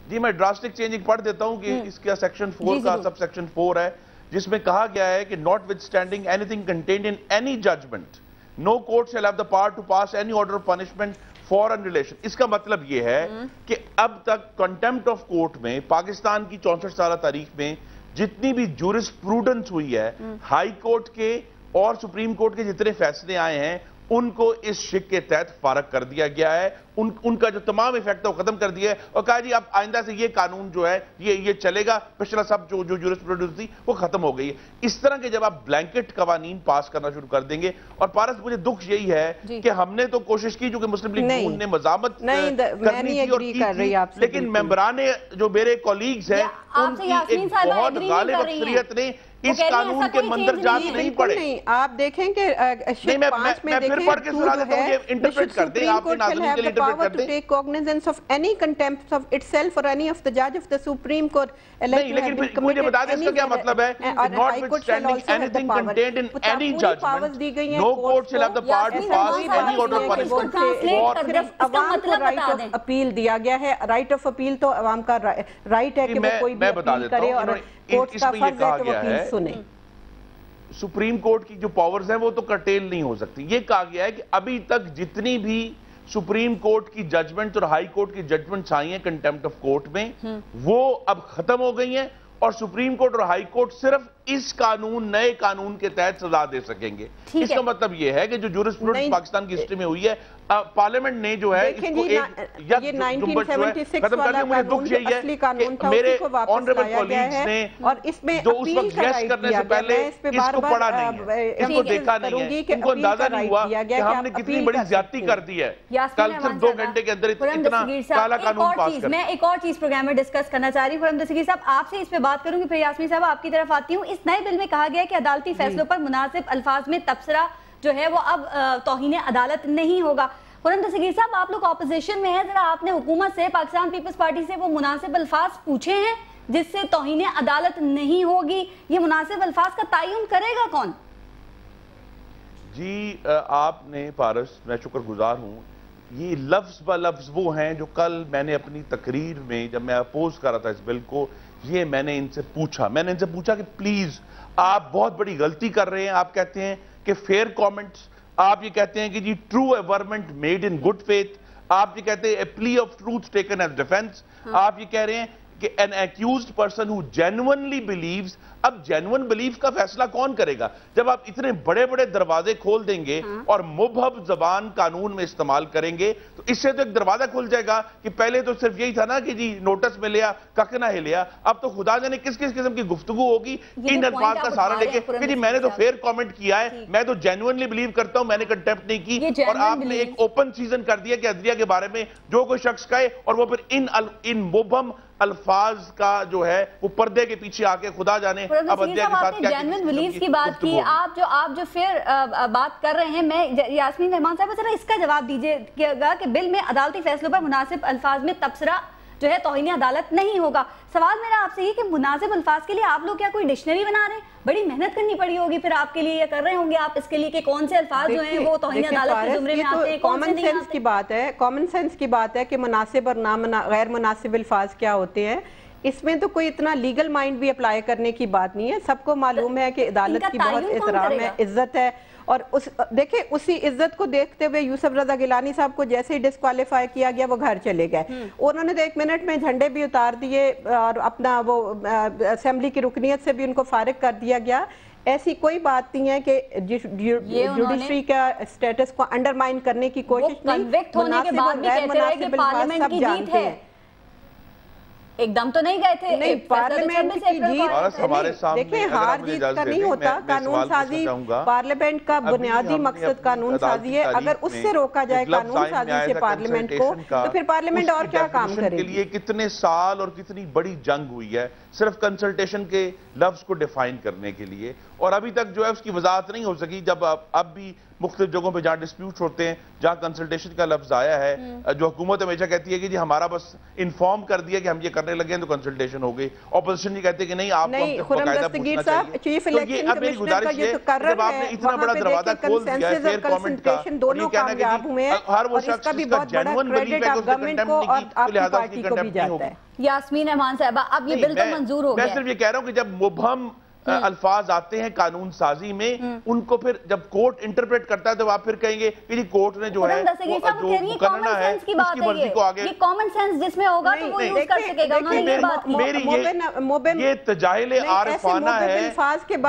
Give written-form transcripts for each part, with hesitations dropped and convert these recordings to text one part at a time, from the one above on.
جی میں drastic change ایک پڑھ دیتا ہوں کہ اس کا سیکشن 4 کا سب سیکشن 4 ہے جس میں کہا گیا ہے کہ notwithstanding anything contained in any judgment no court shall have the power to pass any order of punishment for in relation. اس کا مطلب یہ ہے کہ اب تک کنٹیمپٹ آف کورٹ میں پاکستان کی 64 سالہ تاریخ میں جتنی بھی جورسپروڈنس ہوئی ہے ہائی کورٹ کے اور سپریم کورٹ کے جتنے فیصلے آئے ہیں ان کو اس شک کے تحت فارغ کر دیا گیا ہے. ان کا جو تمام ایفیکٹ ہے وہ ختم کر دیا ہے اور کہا جی اب آئندہ سے یہ قانون جو ہے یہ چلے گا. پچھلا سب جو جورسپروڈنس تھی وہ ختم ہو گئی ہے. اس طرح کے جب آپ بلینکٹ قوانین پاس کرنا شروع کر دیں گے اور پارس مجھے دکھ یہی ہے کہ ہم نے تو کوشش کی جو کہ مسلم لیگ نون نے مضامت کرنی تھی اور کی تھی لیکن ممبران جو میرے کولیگز ہیں ان کی ایک بہت غالب اکثریت نے اس قانون کے مندرجات نہیں پڑے. آپ دیکھیں کہ میں پھر پڑھ کے سنا دیتا ہوں یہ انٹرپریٹ کر دیں آپ کے ناظرین کے لیے انٹرپریٹ کر دیں. take cognizance of any contempt of itself or any of the judge of the Supreme Court نہیں لیکن مجھے بتا دیں اس کا کیا مطلب ہے notwithstanding anything contained in any judgment no court shall have the power to pass any order of punishment. صرف عوام کو رائٹ آف اپیل دیا گیا ہے. رائٹ آف اپیل تو عوام کا رائٹ ہے کہ وہ کوئی بھی اپیل کرے اور کورٹ کا فرض ہے تو وکیل سنے. سپریم کورٹ کی جو پاورز ہیں وہ تو کرٹیل نہیں ہو سکتی. یہ کہا گیا ہے کہ ابھی تک جتنی بھی سپریم کورٹ کی ججمنٹ اور ہائی کورٹ کی ججمنٹس آئی ہیں کنٹیمپٹ آف کورٹ میں وہ اب ختم ہو گئی ہیں اور سپریم کورٹ اور ہائی کورٹ صرف اس نئے قانون کے تحت سزا دے سکیں گے. اس کا مطلب یہ ہے کہ جو جورسپروڈنس پاکستان کی ہسٹری میں ہوئی ہے پارلیمنٹ نے جو ہے اس کو ایک جنبش جو ہے ختم کر دیا. مجھے دکھ یہی ہے کہ میرے آنریبل کولیگز نے جو اس وقت گیس کرنے سے پہلے اس کو پڑھا نہیں ہے اس کو دیکھا نہیں ہے ان کو اندازہ نہیں ہوا کہ ہم نے کتنی بڑی زیادتی کر دی ہے. کل صرف 2 گھنٹے کے اندر اتنا کالا قانون پاس کر. میں ایک اور چیز پروگرام میں ڈسکس کرنا چاہ رہی ہوں. خرم دستگیر صاحب آپ سے اس پہ بات کروں گی پھر یاسمین صاحب آپ کی طرف آتی ہوں. اس نئے بل میں کہا گیا ہے کہ عدالتی فیصلوں پر مناسب الفاظ میں تبصرہ جو ہے وہ اب توہین عدالت نہیں ہوگا. خرم دستگیر صاحب آپ لوگ اپوزیشن میں ہیں, ذرا آپ نے حکومت سے پاکستان پیپلز پارٹی سے وہ مناسب الفاظ پوچھے ہیں جس سے توہین عدالت نہیں ہوگی؟ یہ مناسب الفاظ کا تعین کرے گا کون؟ جی آپ نے پارس میں شکر گزار ہوں یہ لفظ با لفظ وہ ہیں جو کل میں نے اپنی تقریر میں جب میں اپوز کر رہا تھا اس بل کو یہ میں نے ان سے پوچھا کہ پلیز آپ بہت بڑی غلطی کر رہے ہیں. آپ کہتے ہیں کہ فیئر کامنٹس, آپ یہ کہتے ہیں کہ جی true averment made in good faith, آپ یہ کہتے ہیں a plea of truth taken as defence, آپ یہ کہہ رہے ہیں کہ an accused person who genuinely believes. اب جینون بلیف کا فیصلہ کون کرے گا جب آپ اتنے بڑے بڑے دروازے کھول دیں گے اور مبہم زبان قانون میں استعمال کریں گے تو اس سے تو ایک دروازہ کھل جائے گا کہ پہلے تو صرف یہی تھا نا کہ جی نوٹس میں لیا کک نہ ہلیا, اب تو خدا جانے کس قسم کی گفتگو ہوگی ان الفاظ کا سہارا لے کے کہ جی میں نے تو فیئر کامنٹ کیا ہے, میں تو جینوئنلی بلیو کرتا ہوں, میں نے کنٹیمپٹ نہیں کی. اور آپ نے ایک اوپن سیزن کر دیا کہ عدلیہ کے بارے میں جو کوئی شخص کہے اور وہ پھر ان مبہم الفاظ کا جو ہے وہ پردے کے پیچھے آ کے خدا جانے اب عدلیہ کے ساتھ کیا جینوئن بلیف کی بات کی. آپ جو فیر بات کر رہے ہیں, میں یاسمین رحمان صاحب ذرا اس کا جواب دیجیے گا کہ بل میں عدالتی فیصلوں پر مناسب الفاظ میں تبصرہ جو ہے توہین عدالت نہیں ہوگا. سوال میرا آپ سے یہ کہ مناسب الفاظ کے لیے آپ لوگ کیا کوئی ڈکشنری بنا رہے ہیں؟ بڑی محنت کرنی پڑی ہوگی پھر آپ کے لیے, یا کر رہے ہوں گے آپ اس کے لیے کہ کون سے الفاظ جو ہیں وہ توہین عدالت کے زمرے میں آتے ہیں, کون سے نہیں آتے؟ کامن سینس کی بات ہے کہ مناسب اور غیر مناسب الفاظ کیا ہوتے ہیں. اس میں تو کوئی اتنا لیگل مائنڈ بھی اپلائی کرنے کی بات نہیں ہے. سب کو معلوم ہے کہ عدالت کی بہت احترام ہے, عزت ہے, اور دیکھیں اسی عزت کو دیکھتے ہوئے یوسف رضا گیلانی صاحب کو جیسے ہی ڈسکوالیفائی کیا گیا وہ گھر چلے گئے. انہوں نے تو 1 منٹ میں جھنڈے بھی اتار دیے اور اپنا وہ اسمبلی کی رکنیت سے بھی ان کو فارغ کر دیا گیا. ایسی کوئی بات نہیں ہے کہ جوڈیشری کا سٹیٹس کو انڈرمائن کرنے کی کوشش نہیں. مناسب اور غیر مناسب الفاظ سب جانتے ہیں. ایک دم تو نہیں گئے تھے. نہیں, پارلیمنٹ کی جیت دیکھیں ہار جیت کا نہیں ہوتا. قانون سازی پارلیمنٹ کا بنیادی مقصد قانون سازی ہے. اگر اس سے روکا جائے قانون سازی سے پارلیمنٹ کو تو پھر پارلیمنٹ اور کیا کام کرے گی؟ کے لیے کتنے سال اور کتنی بڑی جنگ ہوئی ہے صرف کنسلٹیشن کے لفظ کو ڈیفائن کرنے کے لیے, اور ابھی تک جو ہے اس کی وضاحت نہیں ہو سکی. جب اب بھی مختلف جگہوں پہ جہاں ڈسپیوٹ ہوتے ہیں, جہاں کنسلٹیشن کا لفظ آیا ہے, جو حکومت ہمیشہ کہتی ہے کہ جی ہمارا بس انفارم کر دیا کہ ہم یہ کرنے لگے ہیں تو کنسلٹیشن ہو گئی, اپوزیشن یہ کہتے ہیں کہ نہیں آپ کو باقاعدہ پوچھنا چاہیے. تو یہ اب میری گزارش ہے جب آپ نے اتنا بڑا دروازہ کھول دیا ہے فیئر کامنٹ کا, یہ کہنا کہ ہر وہ شخص جس کا جینوئن بلیف ہے کہ اس نے کنٹیمپٹ نہیں کی تو لہٰذا اس کی کنٹیمپٹ نہیں ہوگی. یاسمین احمان صاحبہ اب یہ بل تو منظور ہو گیا. میں صرف یہ کہہ رہا ہوں کہ جب مبہم الفاظ آتے ہیں قانون سازی میں, ان کو پھر جب کورٹ انٹرپریٹ کرتا ہے تو آپ پھر کہیں گے کہ کورٹ نے جو ہے جو مقررہ ہے اس کی مرضی کو آگے, یہ کامن سینس جس میں ہوگا تو وہ یوز کر سکے گا. انہوں نے یہ بات کی. میری یہ تجاہل عارفانہ ہے,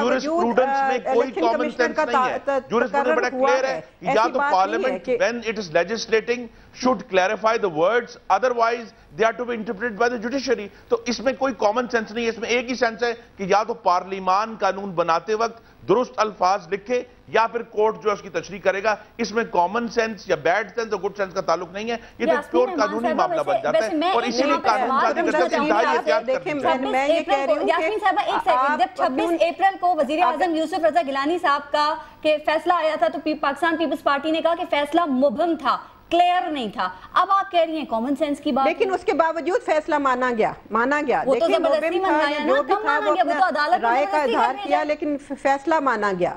جورسپروڈنس میں کوئی کامن سینس نہیں ہے. جورسپروڈنس بڑا کلیئر ہے کہ یا تو parliament when it is legislating should clarify the words, otherwise they are to be interpreted by the judiciary. تو اس میں کوئی کامن سینس نہیں ہے, اس میں ایک ہی سینس ہے کہ یا تو پارلیمان قانون بناتے وقت درست الفاظ لکھے یا پھر کورٹ جو اس کی تشریح کرے گا. اس میں کامن سینس یا بیڈ سینس اور گڈ سینس کا تعلق نہیں ہے, یہ تو پیور قانونی معاملہ بن جاتا ہے. اور اسی لیے قانون ساز اگر سے انتہائی احتیاط کرنی چاہیے. میں یہ کہہ رہی ہوں یاسمین صاحبہ ایک سیکنڈ, جب 26 اپریل کو وزیر اعظم یوسف رضا گیلانی صاحب کا کہ فیصلہ آیا تھا تو پاکستان پیپلز پارٹی نے کہا کہ فیصلہ مبہم تھا, کلیئر نہیں تھا. اب آپ کہہ رہی ہیں کامن سینس کی بات, لیکن اس کے باوجود فیصلہ مانا گیا. وہ تو زبردستی منوایا نا, کم مانا گیا, وہ تو عدالت رائے کا اظہار کیا لیکن فیصلہ مانا گیا.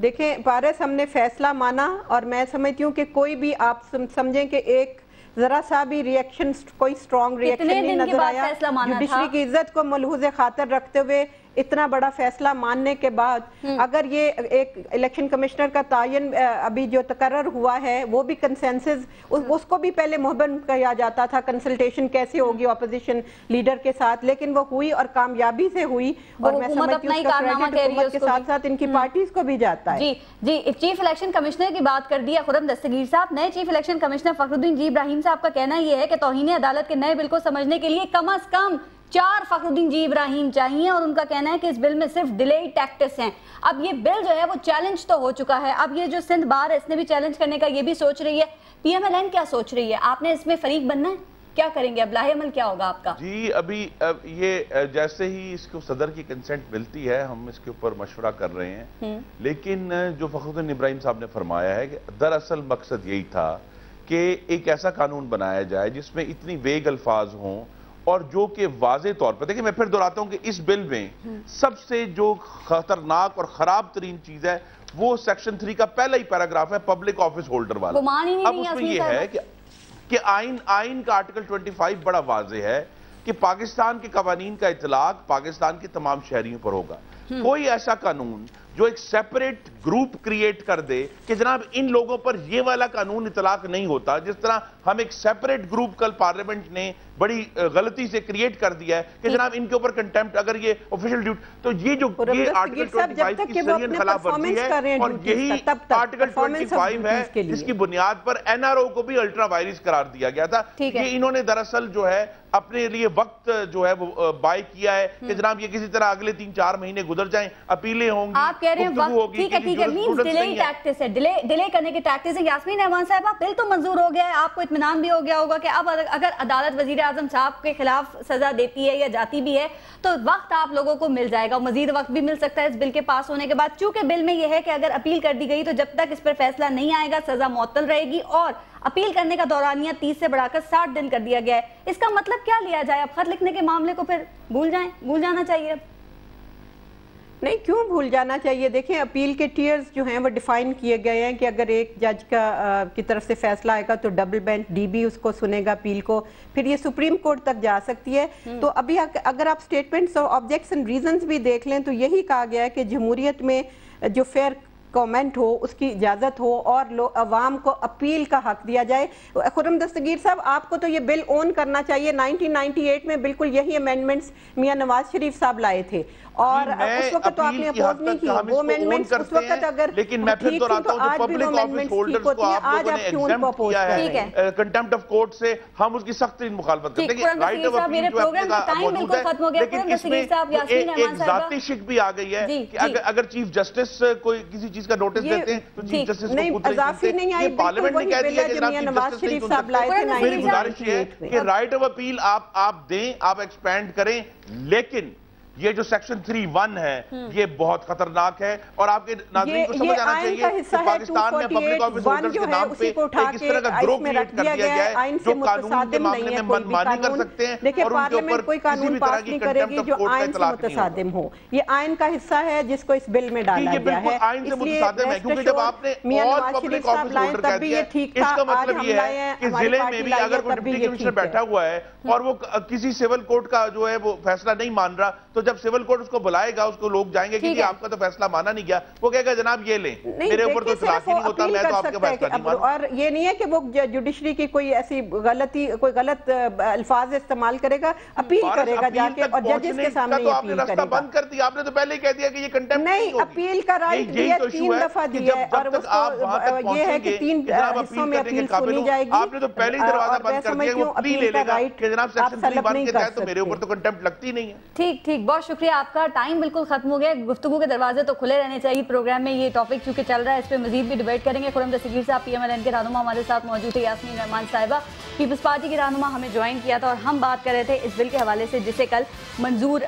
دیکھیں پارس, ہم نے فیصلہ مانا اور میں سمجھتی ہوں کہ کوئی بھی آپ سمجھیں کہ ایک ذرا سا بھی ریئیکشن, کوئی سٹرونگ ریئیکشن نہیں نظر آیا. جوڈیشری کی عزت کو ملحوظ خاطر رکھتے ہوئے اتنا بڑا فیصلہ ماننے کے بعد اگر یہ ایک الیکشن کمشنر کا تعین ابھی جو تقرر ہوا ہے وہ بھی کنسنسس, اس کو بھی پہلے مہبن کیا جاتا تھا کنسلٹیشن کیسے ہوگی اپوزیشن لیڈر کے ساتھ, لیکن وہ ہوئی اور کامیابی سے ہوئی. اور میں سمجھتی ہوں اس کا کریڈٹ حکومت کے ساتھ ساتھ ان کی پارٹیز کو بھی جاتا ہے. جی چیف الیکشن کمشنر کی بات کر دیا خرم دستگیر صاحب. نئے چیف الیکشن کمشنر فخرالدین جی ابراہیم صاحب کا کہنا یہ ہے کہ توہین عدالت کے نئے بل کو سمجھنے کے لیے کم از کم 4 فخرالدین جی ابراہیم چاہیے, اور ان کا کہنا ہے کہ اس بل میں صرف ڈیلے ٹیکٹس ہیں. اب یہ بل جو ہے وہ چیلنج تو ہو چکا ہے, اب یہ جو سندھ بار ہے اس نے بھی چیلنج کرنے کا یہ بھی سوچ رہی ہے. پی ایم ایل این کیا سوچ رہی ہے؟ آپ نے اس میں فریق بننا ہے, کیا کریں گے, اب لاہے عمل کیا ہوگا آپ کا؟ جی ابھی یہ جیسے ہی اس کو صدر کی کنسنٹ ملتی ہے ہم اس کے اوپر مشورہ کر رہے ہیں, لیکن جو فخرالدین ابراہیم صاحب نے فرمایا ہے کہ دراصل مقصد یہی تھا کہ ایک ایسا قانون بنایا جائے جس میں اتنی ویگ الفاظ ہوں اور جو کہ واضح طور پر, دیکھیں میں پھر دہراتا ہوں کہ اس بل میں سب سے جو خطرناک اور خراب ترین چیز ہے وہ سیکشن 3 کا پہلا ہی پیراگراف ہے, پبلک آفس ہولڈر والا. اب اس میں یہ ہے کہ آئین کا آرٹیکل 25 بڑا واضح ہے کہ پاکستان کے قوانین کا اطلاق پاکستان کے تمام شہریوں پر ہوگا. کوئی ایسا قانون جو ایک سیپریٹ گروپ کریٹ کر دے کہ جناب ان لوگوں پر یہ والا قانون اطلاق نہیں ہوتا, جس طرح ہم ایک سیپریٹ گروپ کل پارلیمنٹ نے بڑی غلطی سے کریٹ کر دیا ہے کہ جناب ان کے اوپر کنٹیمپٹ اگر یہ آفیشل ڈیوٹ, تو یہ جو یہ آرٹیکل 25 کی صریح خلاف ورزی ہے اور یہی آرٹیکل 25 ہے جس کی بنیاد پر این آر او کو بھی الٹرا وائرس قرار دیا گیا تھا. یہ انہوں نے دراصل جو ہے اپنے لیے وقت جو ہے وہ بائی کیا ہے کہ جناب یہ کسی طرح اگلے 3-4 مہینے گزر جائیں, اپیلیں ہوں گی, آپ کہہ رہے ہیں وقت, ٹھیک ہے مینز ڈیلے ٹیکٹس ہے, ڈیلے کرنے کے ٹیکٹس ہیں. یاسمین احمان صاحبہ بل تو منظور ہو گیا ہے, آپ کو اطمینان بھی ہو گیا ہوگا کہ اب اگر عدالت وزیر اعظم صاحب کے خلاف سزا دیتی ہے یا جاتی بھی ہے تو وقت آپ لوگوں کو مل جائے گا, مزید وقت بھی مل سکتا ہے اس بل کے پاس ہونے کے بعد. چونکہ بل میں یہ ہے کہ اگر اپیل کر دی گئی تو جب تک اس پر فیصلہ نہیں آئے گا سزا معطل رہے گی, اور اپیل کرنے کا دورانیہ 30 سے بڑھا کر 60 دن کر دیا گیا ہے. اس کا مطلب کیا لیا جائے؟ اب خط لکھنے کے معاملے کو پھر بھول جانا چاہیے؟ نہیں, کیوں بھول جانا چاہیے؟ دیکھیں اپیل کے ٹیئرز جو ہیں وہ ڈیفائن کیے گئے ہیں کہ اگر ایک جج کی طرف سے فیصلہ آئے گا تو ڈبل بینچ ڈی بی اس کو سنے گا اپیل کو, پھر یہ سپریم کورٹ تک جا سکتی ہے. تو ابھی اگر آپ سٹیٹمنٹس اور آبجیکٹس اینڈ ریزنز بھی دیکھ لیں تو یہی کہا گیا ہے کہ جمہوریت میں جو فیئر کامنٹ ہو اس کی اجازت ہو اور عوام کو اپیل کا حق دیا جائے. خرم دستگیر صاحب آپ کو تو یہ بل اون کرنا چاہیے. 1998 میں بالکل یہی امینڈمنٹس میاں نواز شریف صاحب لائے تھے اور اس وقت تو آپ نے اپوز نہیں کی وہ امینڈمنٹس اس وقت, اگر لیکن میں پھر دہراتا ہوں جو پبلک آفس ہولڈرز کو آپ لوگوں نے ایگزیمپٹ کیا ہے کنٹیمپٹ آف کورٹ سے, ہم اس کی سخت ترین مخالفت کرتے ہیں. رائٹ آف اپیل جو اپنے کا موجود ہے, لیکن اس میں ایک ذاتی شک بھی آ گئی ہے کہ اگر چیف جسٹس کوئی کسی چیز کا نوٹس دیتے ہیں تو چیف جسٹس کو خود اضافی نہیں آئی. پارلیمنٹ نے کہہ دیا کہ جناب نواز شریف صاحب لائے تھے. میری گزارش یہ ہے کہ رائٹ آف اپیل آپ دیں, آپ ایکسپینڈ کریں, لیکن یہ جو سیکشن 3(1) ہے یہ بہت خطرناک ہے، اور آپ کے ناظرین کو سمجھ آنا چاہیے کہ پاکستان میں پبلک آفس ہولڈرز کے نام پہ ایک اس طرح کا گروہ کریٹ کر دیا گیا ہے جو قانون کے معاملے میں منمانی کر سکتے ہیں، دیکھیں اور ان کے اوپر کوئی قانون پاس نہیں کرے گی جو آئین سے متصادم ہو. یہ آئین کا حصہ ہے جس کو اس بل میں ڈالا گیا ہے. آئین سے متصادم ہے کیونکہ جب آپ نے آل پبلک آفس ہولڈر کہہ دیا ہے، اس کا مطلب یہ ہے کہ ضلع میں بھی اگر کوئی ڈپٹی کمشنر بیٹھا ہوا ہے اور وہ کسی سول کورٹ کا جو ہے وہ فیصلہ نہیں مان رہا، تو جب سول کورٹ اس کو بلائے گا، اس کو لوگ جائیں گے کہ آپ کا تو فیصلہ مانا نہیں گیا، وہ کہے گا جناب یہ لیں، میرے اوپر تو اطلاق ہی نہیں ہوتا، میں تو آپ کا فیصلہ نہیں مانوں. اور یہ نہیں ہے کہ وہ جوڈیشری کی کوئی ایسی کوئی غلط الفاظ استعمال کرے گا، اپیل کرے گا جا کے، اور ججز کے سامنے یہ اپیل کرے گا. بند کر دیا آپ نے، تو پہلے ہی کہہ دیا کہ یہ کنٹیمپٹ نہیں، اپیل کا رائٹ یہ 3 دفعہ دیا ہے، اور یہ ہے کہ 3 حصوں میں اپیل سنی جائے گی. آپ نے تو پہلے ہی دروازہ بند کر دیا، وہ پلی لے لے گا کہ جناب سیکشن 3(1) کے تحت تو میرے اوپر تو کنٹیمپٹ لگتی نہیں ہے. ٹھیک ٹھیک، بہت شکریہ آپ کا. ٹائم بالکل ختم ہو گیا. گفتگو کے دروازے تو کھلے رہنے چاہیے. پروگرام میں یہ ٹاپک چونکہ چل رہا ہے، اس پہ مزید بھی ڈیبیٹ کریں گے. خرم دستگیر صاحب PMLN کے رہنما ہمارے ساتھ موجود ہے. یاسمین رحمان صاحبہ پیپلز پارٹی کی رہنما ہمیں جوائن کیا تھا، اور ہم بات کر رہے تھے اس بل کے حوالے سے جسے کل منظور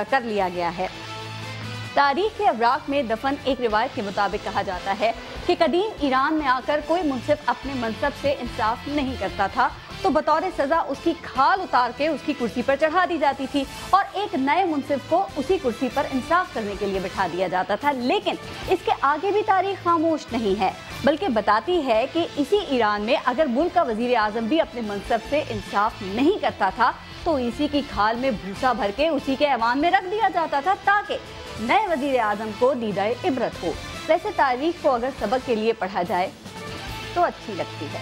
کر لیا گیا ہے. تاریخ کے اوراق میں دفن ایک روایت کے مطابق کہا جاتا ہے کہ قدیم ایران میں آ کر کوئی منصف اپنے منصب سے انصاف نہیں کرتا تھا تو بطور سزا اس کی کھال اتار کے اس کی کرسی پر چڑھا دی جاتی تھی، اور ایک نئے منصف کو اسی کرسی پر انصاف کرنے کے لیے بٹھا دیا جاتا تھا. لیکن اس کے آگے بھی تاریخ خاموش نہیں ہے، بلکہ بتاتی ہے کہ اسی ایران میں اگر ملک کا وزیر اعظم بھی اپنے منصب سے انصاف نہیں کرتا تھا تو اسی کی کھال میں بھوسا بھر کے اسی کے ایوان میں رکھ دیا جاتا تھا تاکہ نئے وزیر اعظم کو دیدہ عبرت ہو. ویسے تاریخ کو اگر سبق کے لیے پڑھا جائے تو اچھی لگتی ہے،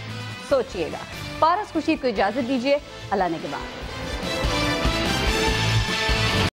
سوچئے گا. پارس خورشید کو اجازت دیجیے. اللہ نگہبان.